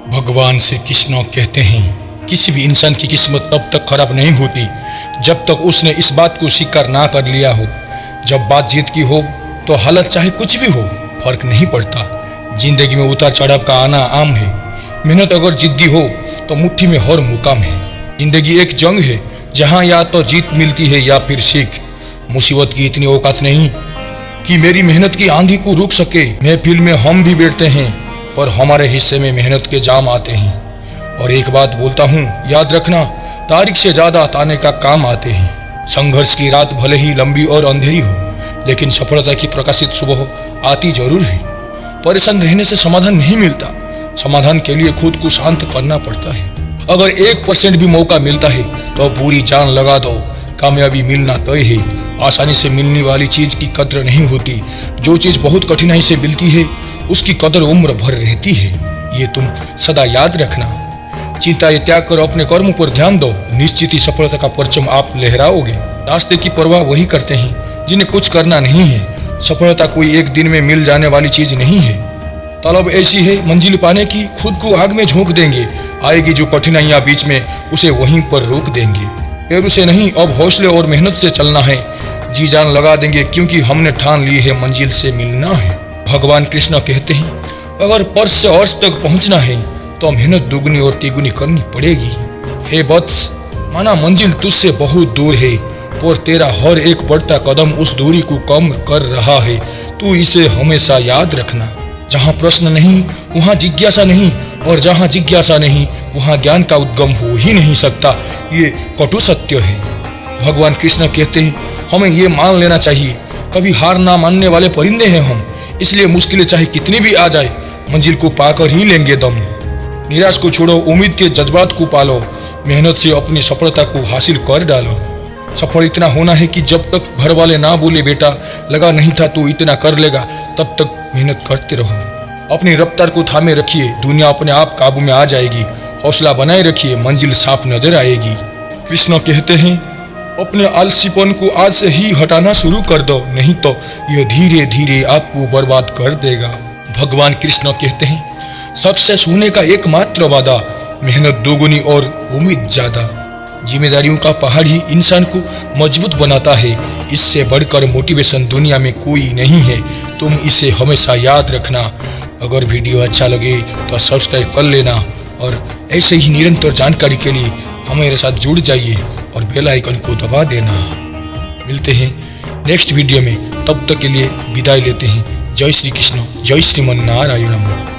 भगवान श्री कृष्ण कहते हैं किसी भी इंसान की किस्मत तब तक खराब नहीं होती जब तक उसने इस बात को स्वीकार ना कर लिया हो। जब बात जीत की हो तो हालत चाहे कुछ भी हो फर्क नहीं पड़ता। जिंदगी में उतार चढ़ाव का आना आम है। मेहनत अगर जिद्दी हो तो मुट्ठी में हर मुकाम है। जिंदगी एक जंग है जहां या तो जीत मिलती है या फिर सीख। मुसीबत की इतनी औकात नहीं कि मेरी मेहनत की आंधी को रुक सके। महफिल में हम भी बैठते हैं पर हमारे हिस्से में मेहनत के जाम आते हैं। और एक बात बोलता हूँ, याद रखना, तारीख से ज्यादा ताने का काम आते हैं। संघर्ष की रात भले ही लंबी और अंधेरी हो लेकिन सफलता की प्रकाशित सुबह आती जरूर है। परेशान रहने से समाधान नहीं मिलता। समाधान के लिए खुद को शांत करना पड़ता है। अगर 1% भी मौका मिलता है तो पूरी जान लगा दो। कामयाबी मिलना तय है। आसानी से मिलने वाली चीज की कद्र नहीं होती। जो चीज बहुत कठिनाई से मिलती है उसकी कदर उम्र भर रहती है। ये तुम सदा याद रखना। चिंता ये त्याग कर अपने कर्मों पर ध्यान दो। निश्चित ही सफलता का परचम आप लहराओगे। रास्ते की परवाह वही करते हैं जिन्हें कुछ करना नहीं है। सफलता कोई एक दिन में मिल जाने वाली चीज नहीं है। तलब ऐसी है मंजिल पाने की, खुद को आग में झोंक देंगे। आएगी जो कठिनाइयां बीच में उसे वहीं पर रोक देंगे। पैरों से नहीं अब हौसले और मेहनत से चलना है। जी जान लगा देंगे क्योंकि हमने ठान ली है मंजिल से मिलना है। भगवान कृष्ण कहते हैं अगर पर्स से अर्श तक पहुंचना है तो मेहनत दुगनी और तिगुनी करनी पड़ेगी। हे वत्स, माना मंजिल तुझसे बहुत दूर है और तेरा हर एक बढ़ता कदम उस दूरी को कम कर रहा है। तू इसे हमेशा याद रखना। जहाँ प्रश्न नहीं वहाँ जिज्ञासा नहीं, और जहाँ जिज्ञासा नहीं वहाँ ज्ञान का उद्गम हो ही नहीं सकता। ये कटु सत्य है। भगवान कृष्ण कहते हैं हमें ये मान लेना चाहिए, कभी हार ना मानने वाले परिंदे हैं हम। इसलिए मुश्किलें चाहे कितनी भी आ जाए मंजिल को पाकर ही लेंगे दम। निराश को छोड़ो, उम्मीद के जज्बात को पालो। मेहनत से अपनी सफलता को हासिल कर डालो। सफल इतना होना है कि जब तक घर वाले ना बोले बेटा लगा नहीं था तू इतना कर लेगा, तब तक मेहनत करते रहो। अपनी रफ्तार को थामे रखिए, दुनिया अपने आप काबू में आ जाएगी। हौसला बनाए रखिए, मंजिल साफ नजर आएगी। कृष्ण कहते हैं अपने आलसीपन को आज से ही हटाना शुरू कर दो, नहीं तो यह धीरे धीरे आपको बर्बाद कर देगा। भगवान कृष्ण कहते हैं सक्सेस होने का एकमात्र वादा मेहनत दोगुनी और उम्मीद ज्यादा। जिम्मेदारियों का पहाड़ ही इंसान को मजबूत बनाता है। इससे बढ़कर मोटिवेशन दुनिया में कोई नहीं है। तुम इसे हमेशा याद रखना। अगर वीडियो अच्छा लगे तो सब्सक्राइब कर लेना और ऐसे ही निरंतर जानकारी के लिए हमारे साथ जुड़ जाइए और बेल आइकन को दबा देना। मिलते हैं नेक्स्ट वीडियो में, तब तक के लिए विदाई लेते हैं। जय श्री कृष्ण, जय श्रीमन नारायण।